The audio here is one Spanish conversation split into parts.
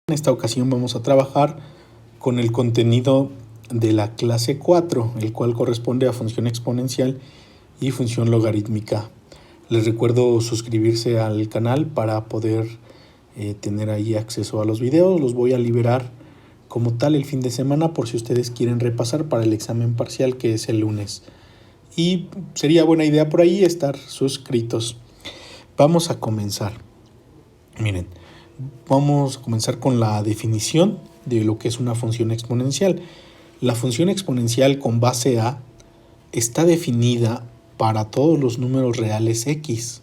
En esta ocasión vamos a trabajar con el contenido de la clase 4, el cual corresponde a función exponencial y función logarítmica. Les recuerdo suscribirse al canal para poder tener ahí acceso a los videos. Los voy a liberar como tal el fin de semana por si ustedes quieren repasar para el examen parcial, que es el lunes. Y sería buena idea por ahí estar suscritos. Vamos a comenzar. Miren, vamos a comenzar con la definición de lo que es una función exponencial. La función exponencial con base a está definida para todos los números reales x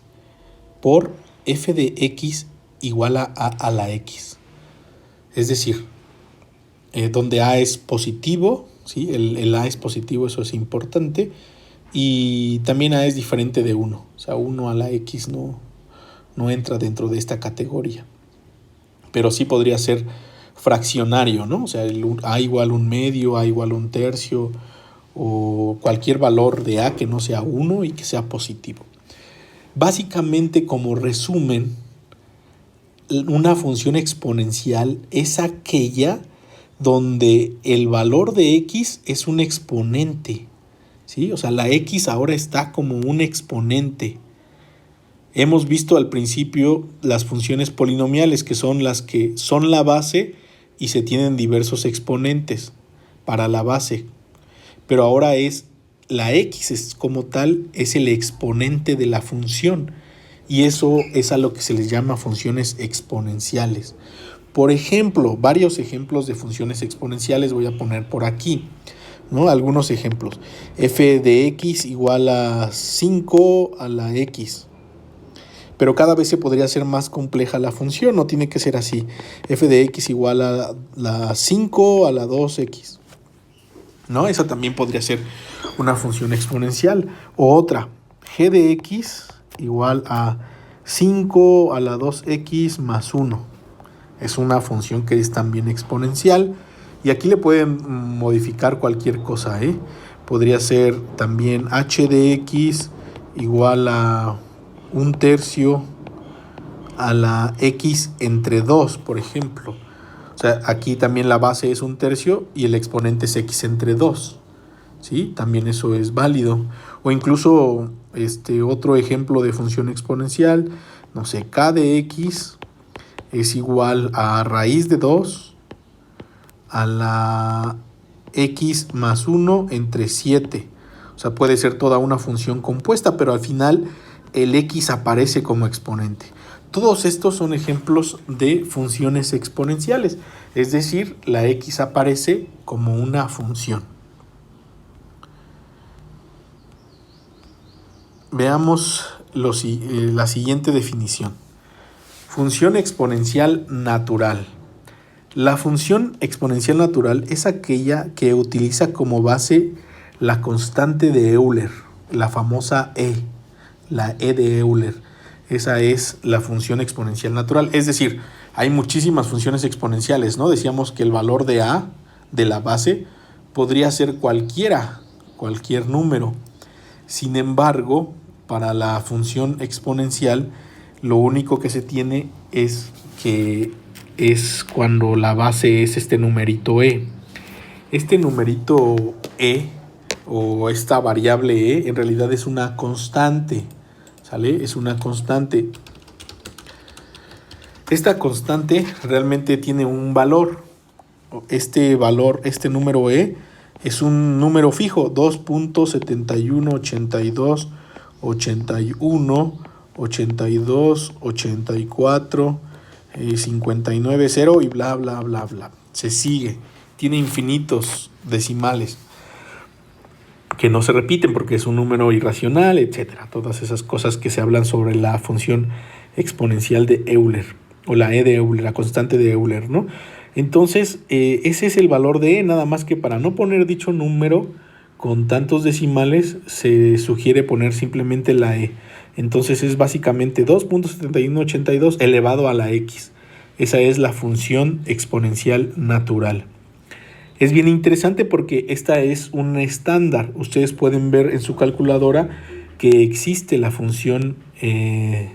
por f de x igual a la x. Es decir, donde a es positivo, ¿sí? El a es positivo, eso es importante, y también a es diferente de 1. O sea, 1 a la x no entra dentro de esta categoría. Pero sí podría ser fraccionario, ¿no? O sea, a igual a un medio, a igual a un tercio, o cualquier valor de a que no sea 1 y que sea positivo. Básicamente, como resumen, una función exponencial es aquella donde el valor de x es un exponente, ¿sí? O sea, la x ahora está como un exponente. Hemos visto al principio las funciones polinomiales, que son las que son la base y se tienen diversos exponentes para la base. Pero ahora la x como tal es el exponente de la función. Y eso es a lo que se les llama funciones exponenciales. Por ejemplo, varios ejemplos de funciones exponenciales voy a poner por aquí, ¿no? Algunos ejemplos. F de x igual a 5 a la x. Pero cada vez se podría hacer más compleja la función, no tiene que ser así. F de x igual a la 5 a la 2x. ¿No? Esa también podría ser una función exponencial. O otra, g de x igual a 5 a la 2x más 1. Es una función que es también exponencial. Y aquí le pueden modificar cualquier cosa, ¿eh? Podría ser también h de x igual a 1/3 a la x entre 2, por ejemplo. O sea, aquí también la base es 1/3 y el exponente es x entre 2. ¿Sí? También eso es válido. O incluso otro ejemplo de función exponencial, no sé, k de x es igual a raíz de 2 a la x más 1 entre 7. O sea, puede ser toda una función compuesta, pero al final el x aparece como exponente. Todos estos son ejemplos de funciones exponenciales, es decir, la x aparece como una función. Veamos la siguiente definición. Función exponencial natural. La función exponencial natural es aquella que utiliza como base la constante de Euler, la famosa e, la e de Euler. Esa es la función exponencial natural. Es decir, hay muchísimas funciones exponenciales, ¿no? Decíamos que el valor de a, de la base, podría ser cualquier número. Sin embargo, para la función exponencial, lo único que se tiene es que es cuando la base es este numerito e. Este numerito e, o esta variable e, en realidad es una constante, ¿sale? Es una constante. Esta constante realmente tiene un valor. Este valor, este número e, es un número fijo, 2.7182 81 82 84 59 0 y bla bla bla bla. Se sigue. Tiene infinitos decimales que no se repiten porque es un número irracional, etcétera. Todas esas cosas que se hablan sobre la función exponencial de Euler o la e de Euler, la constante de Euler, ¿no? Entonces, ese es el valor de e, nada más que para no poner dicho número con tantos decimales se sugiere poner simplemente la e. Entonces es básicamente 2.7182 elevado a la x. Esa es la función exponencial natural. Es bien interesante porque esta es un estándar. Ustedes pueden ver en su calculadora que existe la función e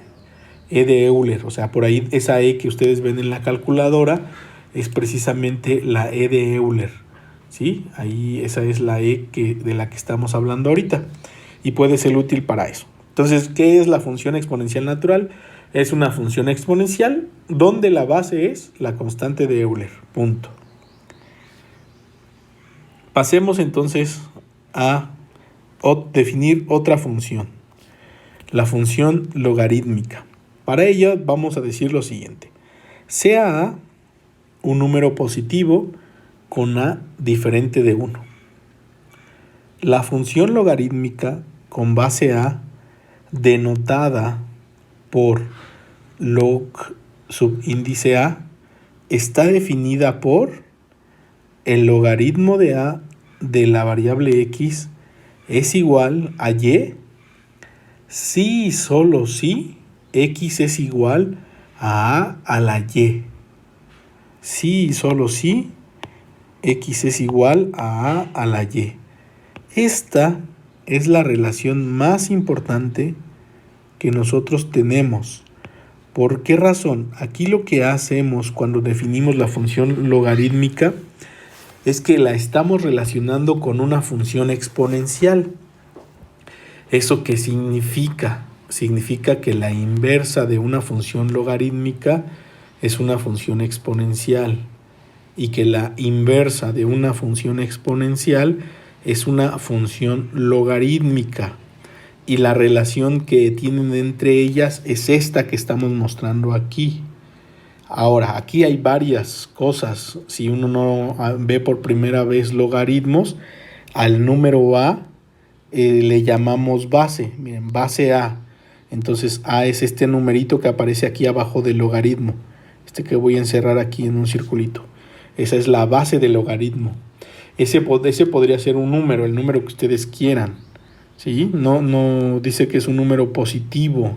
de Euler. O sea, por ahí esa e que ustedes ven en la calculadora es precisamente la E de Euler, ¿sí? Ahí esa es la E de la que estamos hablando ahorita y puede ser útil para eso. Entonces, ¿qué es la función exponencial natural? Es una función exponencial donde la base es la constante de Euler, punto. Pasemos entonces a definir otra función, la función logarítmica. Para ella vamos a decir lo siguiente: sea A un número positivo con A diferente de 1. La función logarítmica con base A, denotada por log subíndice A, está definida por el logaritmo de A de la variable X es igual a Y si y solo si X es igual a la Y. Si y solo si X es igual a la Y. Esta es la relación más importante que nosotros tenemos. ¿Por qué razón? Aquí lo que hacemos cuando definimos la función logarítmica es que la estamos relacionando con una función exponencial. ¿Eso qué significa? Significa que la inversa de una función logarítmica es una función exponencial y que la inversa de una función exponencial es una función logarítmica. Y la relación que tienen entre ellas es esta que estamos mostrando aquí. Ahora, aquí hay varias cosas. Si uno no ve por primera vez logaritmos, al número A le llamamos base. Miren, base A. Entonces A es este numerito que aparece aquí abajo del logaritmo. Este que voy a encerrar aquí en un circulito. Esa es la base del logaritmo. Ese podría ser un número, el número que ustedes quieran. ¿Sí? No dice que es un número positivo.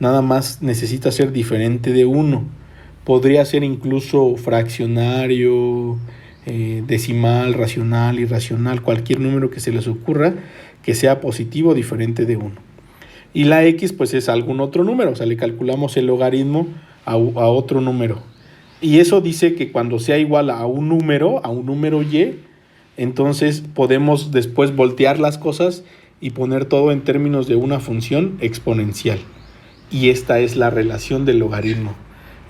Nada más necesita ser diferente de 1. Podría ser incluso fraccionario, decimal, racional, irracional, cualquier número que se les ocurra que sea positivo o diferente de 1. Y la X pues es algún otro número, o sea, le calculamos el logaritmo a otro número. Y eso dice que cuando sea igual a un número Y, entonces podemos después voltear las cosas y poner todo en términos de una función exponencial. Y esta es la relación del logaritmo.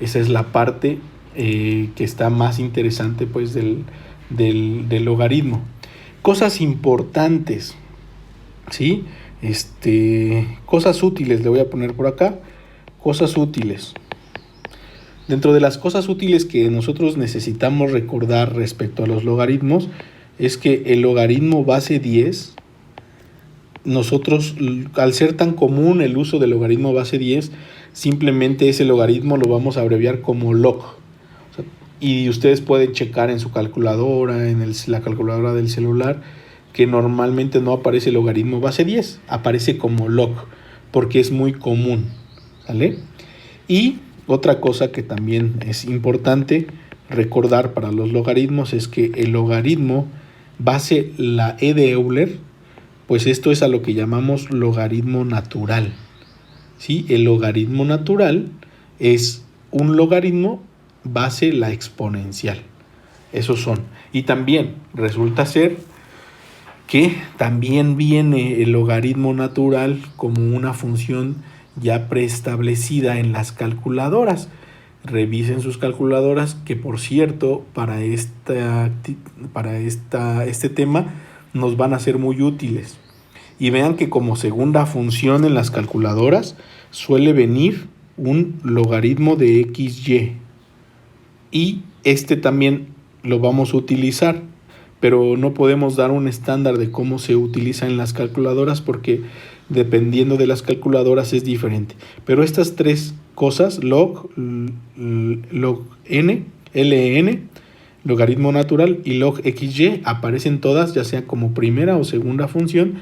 Esa es la parte que está más interesante pues del logaritmo. Cosas importantes, ¿sí? Cosas útiles, le voy a poner por acá. Cosas útiles. Dentro de las cosas útiles que nosotros necesitamos recordar respecto a los logaritmos es que el logaritmo base 10, nosotros, al ser tan común el uso del logaritmo base 10, simplemente ese logaritmo lo vamos a abreviar como log. O sea, y ustedes pueden checar en su calculadora, en la calculadora del celular, que normalmente no aparece el logaritmo base 10, aparece como log, porque es muy común, ¿vale? Y otra cosa que también es importante recordar para los logaritmos es que el logaritmo base la E de Euler, pues esto es a lo que llamamos logaritmo natural. ¿Sí? El logaritmo natural es un logaritmo base la exponencial. Esos son. Y también resulta ser que también viene el logaritmo natural como una función ya preestablecida en las calculadoras. Revisen sus calculadoras, que por cierto, para este tema nos van a ser muy útiles. Y vean que como segunda función en las calculadoras suele venir un logaritmo de XY. Y también lo vamos a utilizar, pero no podemos dar un estándar de cómo se utiliza en las calculadoras porque dependiendo de las calculadoras es diferente. Pero estas tres cosas, log n, ln, logaritmo natural y log xy, aparecen todas ya sea como primera o segunda función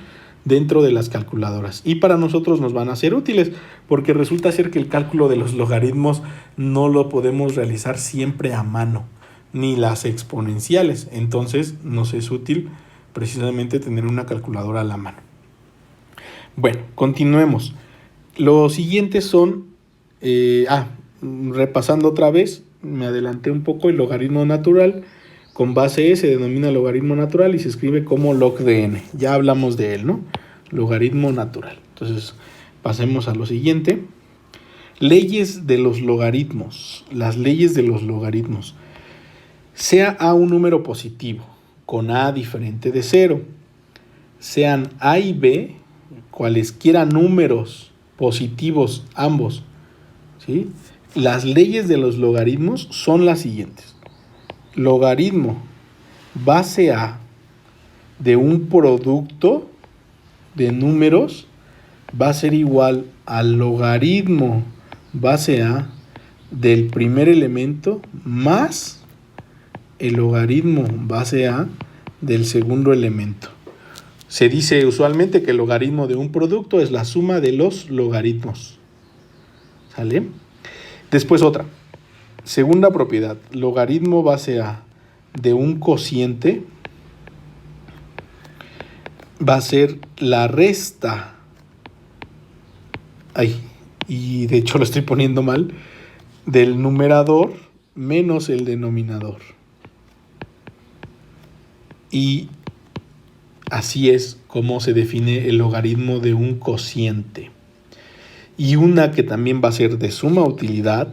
dentro de las calculadoras. Y para nosotros nos van a ser útiles porque resulta ser que el cálculo de los logaritmos no lo podemos realizar siempre a mano, ni las exponenciales. Entonces nos es útil precisamente tener una calculadora a la mano. Bueno, continuemos. Los siguientes son, repasando otra vez, me adelanté un poco, el logaritmo natural con base e se denomina logaritmo natural y se escribe como log de n. Ya hablamos de él, ¿no? Logaritmo natural. Entonces, pasemos a lo siguiente. Leyes de los logaritmos. Las leyes de los logaritmos. Sea a un número positivo, con a diferente de 0, sean a y b, cualesquiera números positivos ambos, ¿sí? Las leyes de los logaritmos son las siguientes. Logaritmo base a de un producto de números va a ser igual al logaritmo base a del primer elemento más el logaritmo base a del segundo elemento. Se dice usualmente que el logaritmo de un producto es la suma de los logaritmos. ¿Sale? Después otra. Segunda propiedad. Logaritmo base a de un cociente va a ser la resta. Y de hecho lo estoy poniendo mal. Del numerador menos el denominador. Y así es como se define el logaritmo de un cociente. Y una que también va a ser de suma utilidad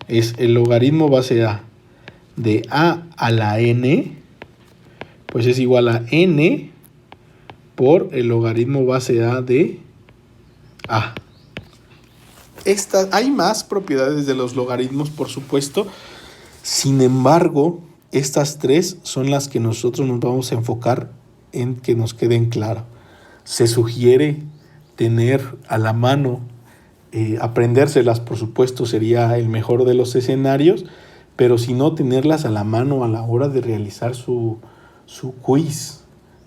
es el logaritmo base a de a la n, pues es igual a n por el logaritmo base a de a. Hay más propiedades de los logaritmos, por supuesto. Sin embargo, estas tres son las que nosotros nos vamos a enfocar en que nos queden claras. Se sugiere tener a la mano, aprendérselas, por supuesto, sería el mejor de los escenarios, pero si no, tenerlas a la mano a la hora de realizar su quiz,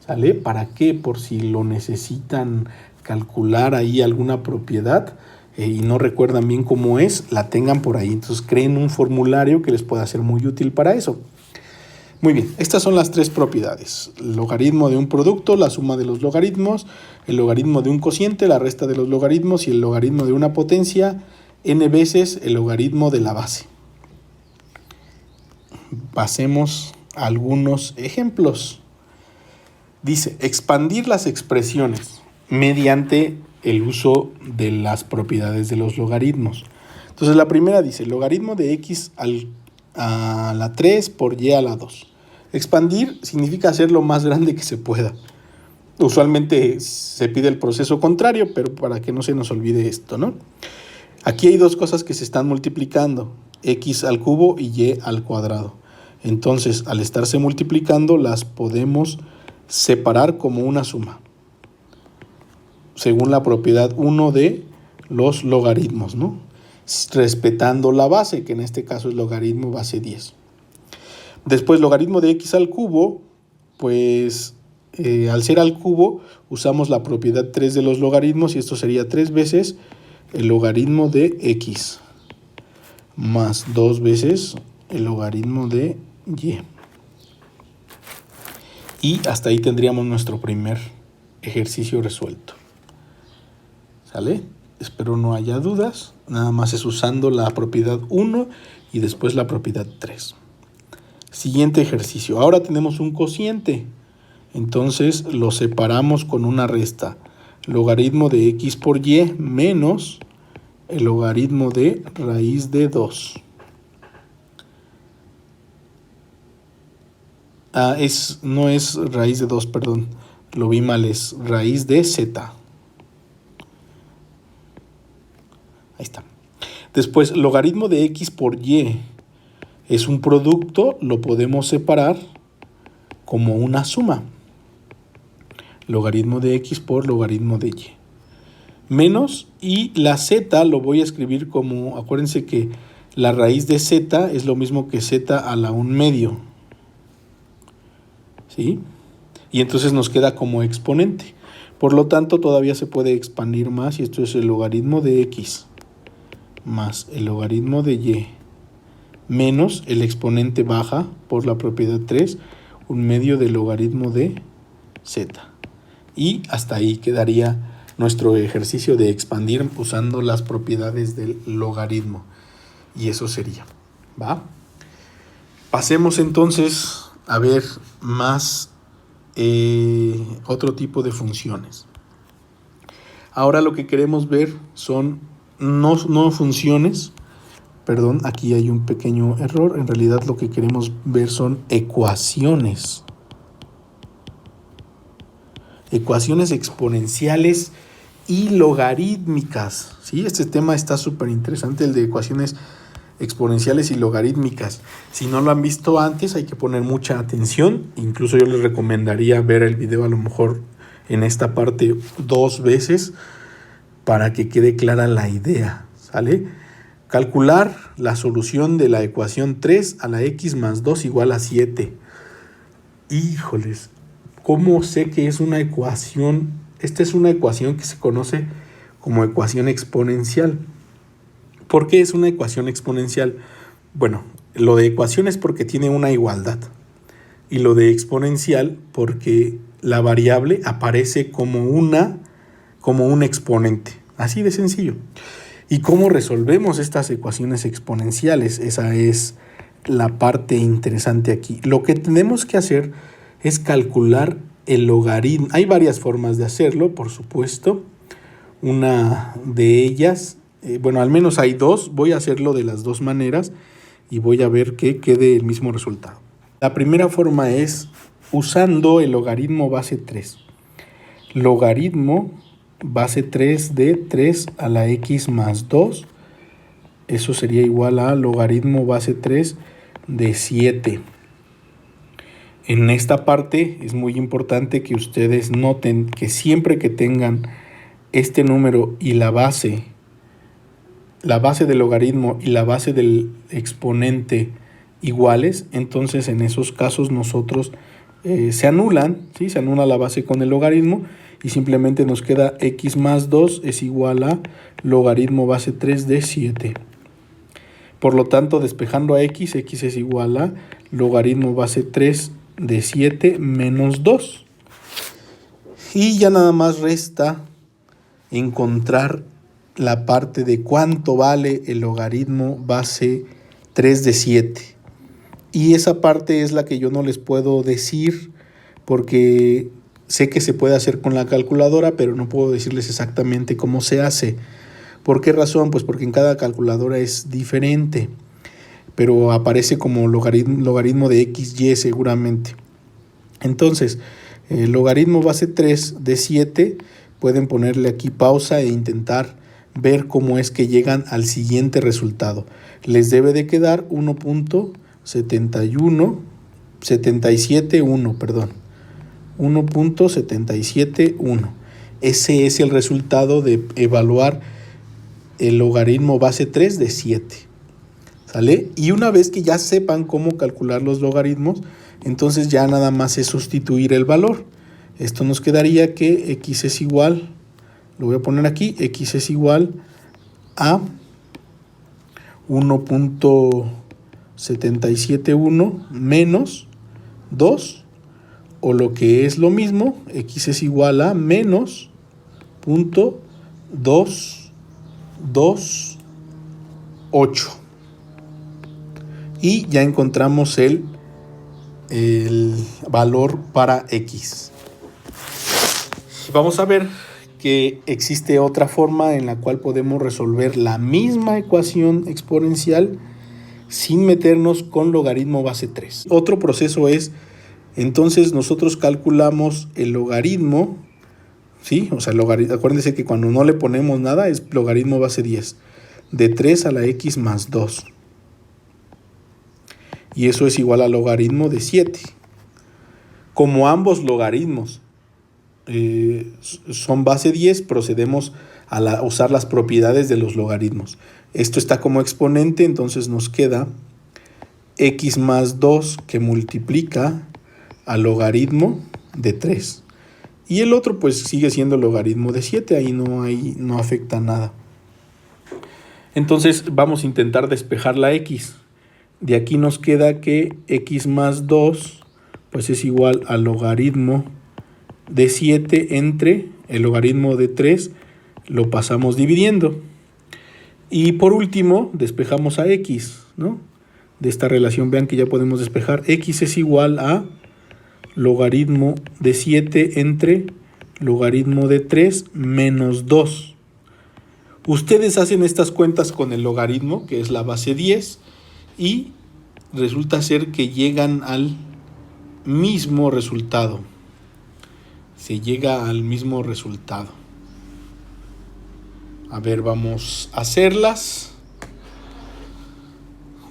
¿sale? ¿Para qué? Por si lo necesitan calcular ahí alguna propiedad y no recuerdan bien cómo es, la tengan por ahí. Entonces creen un formulario que les pueda ser muy útil para eso. Muy bien, estas son las tres propiedades. El logaritmo de un producto, la suma de los logaritmos, el logaritmo de un cociente, la resta de los logaritmos y el logaritmo de una potencia, n veces el logaritmo de la base. Pasemos a algunos ejemplos. Dice, expandir las expresiones mediante el uso de las propiedades de los logaritmos. Entonces la primera dice, logaritmo de x a la 3 por y a la 2. Expandir significa hacer lo más grande que se pueda. Usualmente se pide el proceso contrario, pero para que no se nos olvide esto, ¿no? Aquí hay dos cosas que se están multiplicando, x al cubo y y al cuadrado. Entonces, al estarse multiplicando, las podemos separar como una suma, según la propiedad 1 de los logaritmos, ¿no? Respetando la base, que en este caso es logaritmo base 10. Después, logaritmo de x al cubo, pues al ser al cubo, usamos la propiedad 3 de los logaritmos y esto sería 3 veces el logaritmo de x más 2 veces el logaritmo de y. Y hasta ahí tendríamos nuestro primer ejercicio resuelto. ¿Sale? Espero no haya dudas. Nada más es usando la propiedad 1 y después la propiedad 3. Siguiente ejercicio. Ahora tenemos un cociente. Entonces lo separamos con una resta. Logaritmo de x por y menos el logaritmo de raíz de 2. No es raíz de 2, perdón. Lo vi mal, es raíz de z. Ahí está. Después, logaritmo de x por y es un producto, lo podemos separar como una suma. Logaritmo de x por logaritmo de y. Menos, y la z lo voy a escribir como, acuérdense que la raíz de z es lo mismo que z a la 1/2. ¿Sí? Y entonces nos queda como exponente. Por lo tanto, todavía se puede expandir más y esto es el logaritmo de x más el logaritmo de y menos el exponente baja por la propiedad 3, 1/2 del logaritmo de z. Y hasta ahí quedaría nuestro ejercicio de expandir usando las propiedades del logaritmo. y eso sería, ¿va? Pasemos entonces a ver más otro tipo de funciones. Ahora lo que queremos ver son no funciones, perdón, aquí hay un pequeño error, en realidad lo que queremos ver son ecuaciones. Ecuaciones exponenciales y logarítmicas, ¿sí? Este tema está súper interesante, el de ecuaciones exponenciales y logarítmicas. Si no lo han visto antes, hay que poner mucha atención. Incluso yo les recomendaría ver el video a lo mejor en esta parte 2 veces para que quede clara la idea, ¿sale? Calcular la solución de la ecuación 3 a la x más 2 igual a 7. Híjoles, ¿cómo sé que es una ecuación? Esta es una ecuación que se conoce como ecuación exponencial. ¿Por qué es una ecuación exponencial? Bueno, lo de ecuación es porque tiene una igualdad. Y lo de exponencial porque la variable aparece como un exponente. Así de sencillo. ¿Y cómo resolvemos estas ecuaciones exponenciales? Esa es la parte interesante aquí. Lo que tenemos que hacer es calcular el logaritmo. Hay varias formas de hacerlo, por supuesto. Una de ellas, bueno, al menos hay dos. Voy a hacerlo de las dos maneras y voy a ver que quede el mismo resultado. La primera forma es usando el logaritmo base 3. Logaritmo base 3 de 3 a la x más 2. Eso sería igual a logaritmo base 3 de 7. En esta parte es muy importante que ustedes noten que siempre que tengan este número y la base del logaritmo y la base del exponente iguales, entonces en esos casos nosotros se anulan, ¿sí? Se anula la base con el logaritmo y simplemente nos queda x más 2 es igual a logaritmo base 3 de 7. Por lo tanto, despejando a x es igual a logaritmo base 3 de 7 menos 2. Y ya nada más resta encontrar la parte de cuánto vale el logaritmo base 3 de 7. Y esa parte es la que yo no les puedo decir porque sé que se puede hacer con la calculadora, pero no puedo decirles exactamente cómo se hace. ¿Por qué razón? Pues porque en cada calculadora es diferente, pero aparece como logaritmo de XY seguramente. Entonces, el logaritmo base 3 de 7, pueden ponerle aquí pausa e intentar ver cómo es que llegan al siguiente resultado. Les debe de quedar 1.771. Ese es el resultado de evaluar el logaritmo base 3 de 7. ¿Sale? Y una vez que ya sepan cómo calcular los logaritmos, entonces ya nada más es sustituir el valor. Esto nos quedaría que x es igual, lo voy a poner aquí, x es igual a 1.771 menos 2, o lo que es lo mismo, x es igual a menos 0.228. Y ya encontramos el valor para x. Vamos a ver que existe otra forma en la cual podemos resolver la misma ecuación exponencial sin meternos con logaritmo base 3. Otro proceso es, entonces nosotros calculamos el logaritmo, ¿sí? O sea, acuérdense que cuando no le ponemos nada es logaritmo base 10, de 3 a la x más 2. Y eso es igual al logaritmo de 7. Como ambos logaritmos son base 10, procedemos a usar las propiedades de los logaritmos. Esto está como exponente, entonces nos queda x más 2 que multiplica al logaritmo de 3. Y el otro pues sigue siendo logaritmo de 7, ahí no afecta nada. Entonces vamos a intentar despejar la x. De aquí nos queda que x más 2 pues es igual al logaritmo de 7 entre el logaritmo de 3, lo pasamos dividiendo. Y por último, despejamos a x, ¿no? De esta relación, vean que ya podemos despejar. X es igual a logaritmo de 7 entre logaritmo de 3 menos 2. Ustedes hacen estas cuentas con el logaritmo, que es la base 10, y resulta ser que llegan al mismo resultado. Se llega al mismo resultado. A ver, vamos a hacerlas.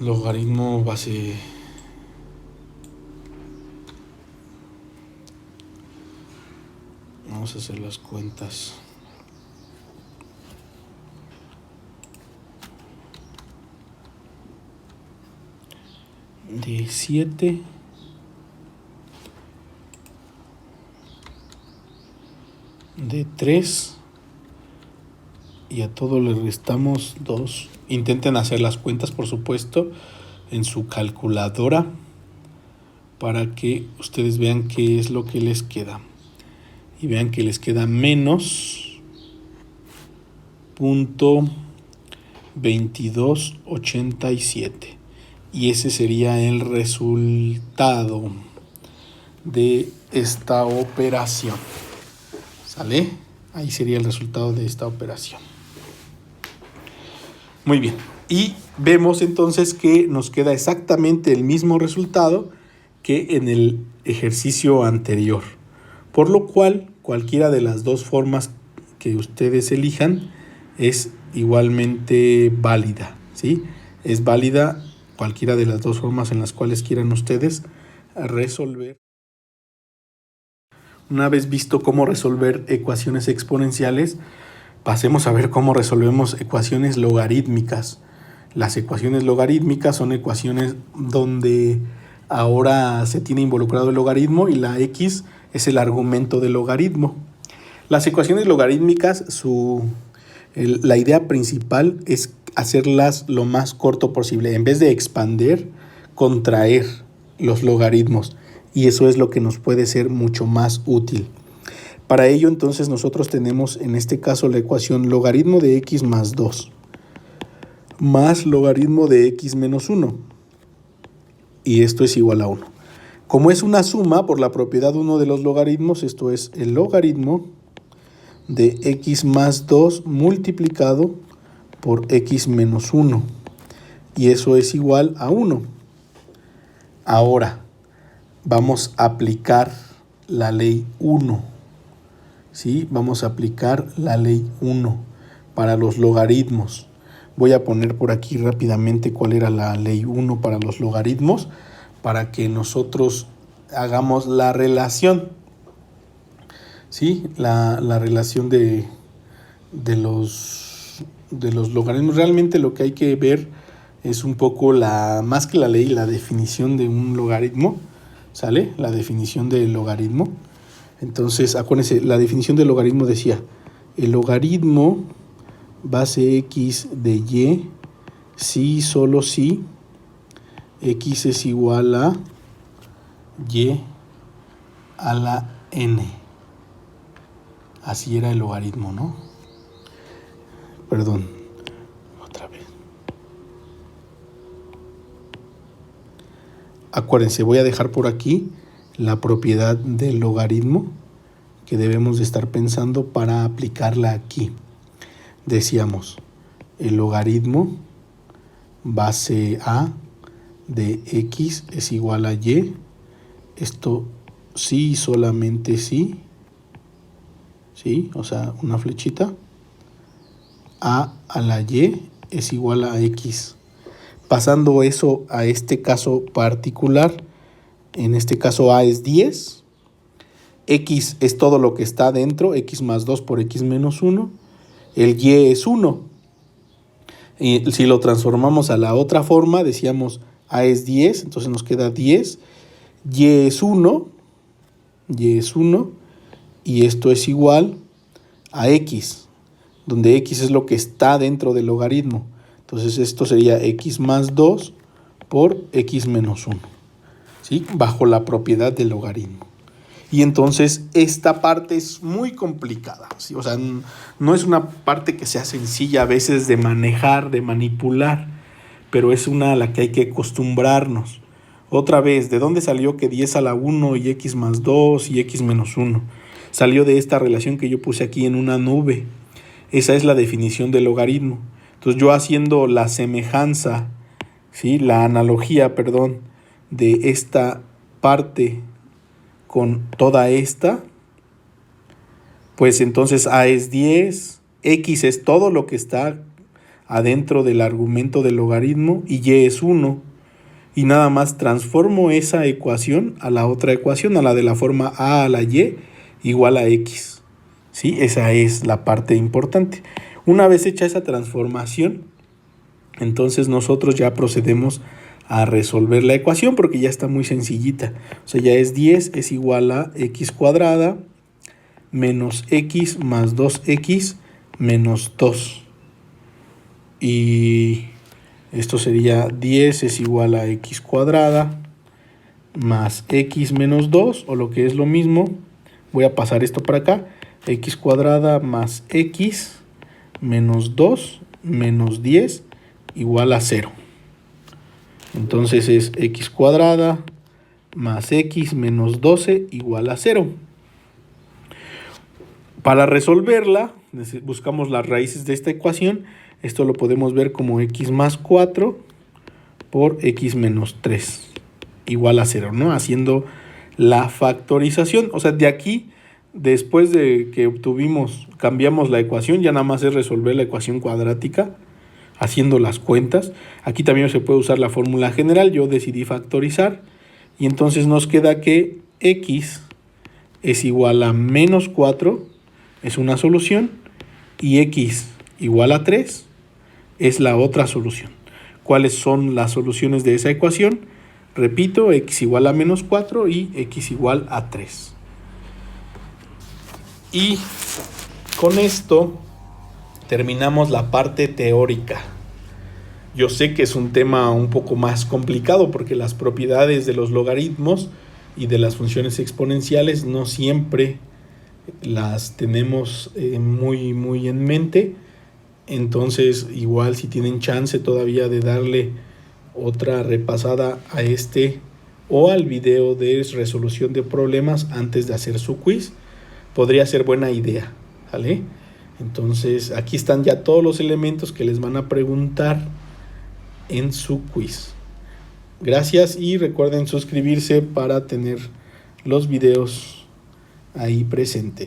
Logaritmo base. Vamos a hacer las cuentas. De 7 de 3 y a todo le restamos 2. Intenten hacer las cuentas, por supuesto, en su calculadora para que ustedes vean qué es lo que les queda. Y vean que les queda menos .2287. Y ese sería el resultado de esta operación. ¿Sale? Ahí sería el resultado de esta operación. Muy bien. Y vemos entonces que nos queda exactamente el mismo resultado que en el ejercicio anterior. Por lo cual, cualquiera de las dos formas que ustedes elijan es igualmente válida, ¿sí? Es válida cualquiera de las dos formas en las cuales quieran ustedes resolver. Una vez visto cómo resolver ecuaciones exponenciales, pasemos a ver cómo resolvemos ecuaciones logarítmicas. Las ecuaciones logarítmicas son ecuaciones donde ahora se tiene involucrado el logaritmo y la x es el argumento del logaritmo. Las ecuaciones logarítmicas, la idea principal es hacerlas lo más corto posible. En vez de expander, contraer los logaritmos. Y eso es lo que nos puede ser mucho más útil. Para ello, entonces, nosotros tenemos en este caso la ecuación logaritmo de x más 2 más logaritmo de x menos 1. Y esto es igual a 1. Como es una suma, por la propiedad 1 de los logaritmos, esto es el logaritmo de x más 2 multiplicado por x menos 1. Y eso es igual a 1. Ahora, vamos a aplicar la ley 1. ¿Sí? Vamos a aplicar la ley 1 para los logaritmos. Voy a poner por aquí rápidamente cuál era la ley 1 para los logaritmos, para que nosotros hagamos la relación. ¿Sí? La relación de los logaritmos. Realmente lo que hay que ver es un poco más que la ley, la definición de un logaritmo. ¿Sale? La definición del logaritmo. Entonces, acuérdense, la definición del logaritmo decía: el logaritmo base x de y, si, solo si, x es igual a y a la n. Así era el logaritmo, ¿no? Perdón, otra vez. Acuérdense, voy a dejar por aquí la propiedad del logaritmo que debemos de estar pensando para aplicarla aquí. Decíamos, el logaritmo base a de x es igual a y. Esto sí y solamente sí. ¿Sí? O sea, una flechita. A la y es igual a x. Pasando eso a este caso particular, en este caso a es 10, x es todo lo que está dentro, x más 2 por x menos 1, el y es 1. Y si lo transformamos a la otra forma, decíamos a es 10, entonces nos queda 10, y es 1, y esto es igual a x, donde x es lo que está dentro del logaritmo. Entonces esto sería x más 2 por x menos 1, ¿sí? Bajo la propiedad del logaritmo. Y entonces esta parte es muy complicada, ¿sí? O sea, no es una parte que sea sencilla a veces de manejar, de manipular, pero es una a la que hay que acostumbrarnos. Otra vez, ¿de dónde salió que 10 a la 1 y x más 2 y x menos 1? Salió de esta relación que yo puse aquí en una nube. Esa es la definición del logaritmo. Entonces yo haciendo la semejanza, ¿sí? La analogía, perdón, de esta parte con toda esta, pues entonces A es 10, X es todo lo que está adentro del argumento del logaritmo y Y es 1. Y nada más transformo esa ecuación a la otra ecuación, a la de la forma A a la Y igual a X. ¿Sí? Esa es la parte importante. Una vez hecha esa transformación, entonces nosotros ya procedemos a resolver la ecuación porque ya está muy sencillita. O sea, ya es 10 es igual a x cuadrada menos x más 2x menos 2. Y esto sería 10 es igual a x cuadrada más x menos 2, o lo que es lo mismo, voy a pasar esto para acá, x cuadrada más x menos 2 menos 10 igual a 0. Entonces es x cuadrada más x menos 12 igual a 0. Para resolverla, buscamos las raíces de esta ecuación. Esto lo podemos ver como x más 4 por x menos 3 igual a 0, ¿no? Haciendo la factorización. O sea, de aquí, después de que cambiamos la ecuación, ya nada más es resolver la ecuación cuadrática haciendo las cuentas. Aquí también se puede usar la fórmula general. Yo decidí factorizar y entonces nos queda que x es igual a menos 4, es una solución, y x igual a 3 es la otra solución. ¿Cuáles son las soluciones de esa ecuación? Repito, x igual a menos 4 y x igual a 3. Y con esto terminamos la parte teórica. Yo sé que es un tema un poco más complicado porque las propiedades de los logaritmos y de las funciones exponenciales no siempre las tenemos muy en mente. Entonces, igual si tienen chance todavía de darle otra repasada a este o al video de resolución de problemas antes de hacer su quiz, podría ser buena idea, ¿vale? Entonces, aquí están ya todos los elementos que les van a preguntar en su quiz. Gracias y recuerden suscribirse para tener los videos ahí presentes.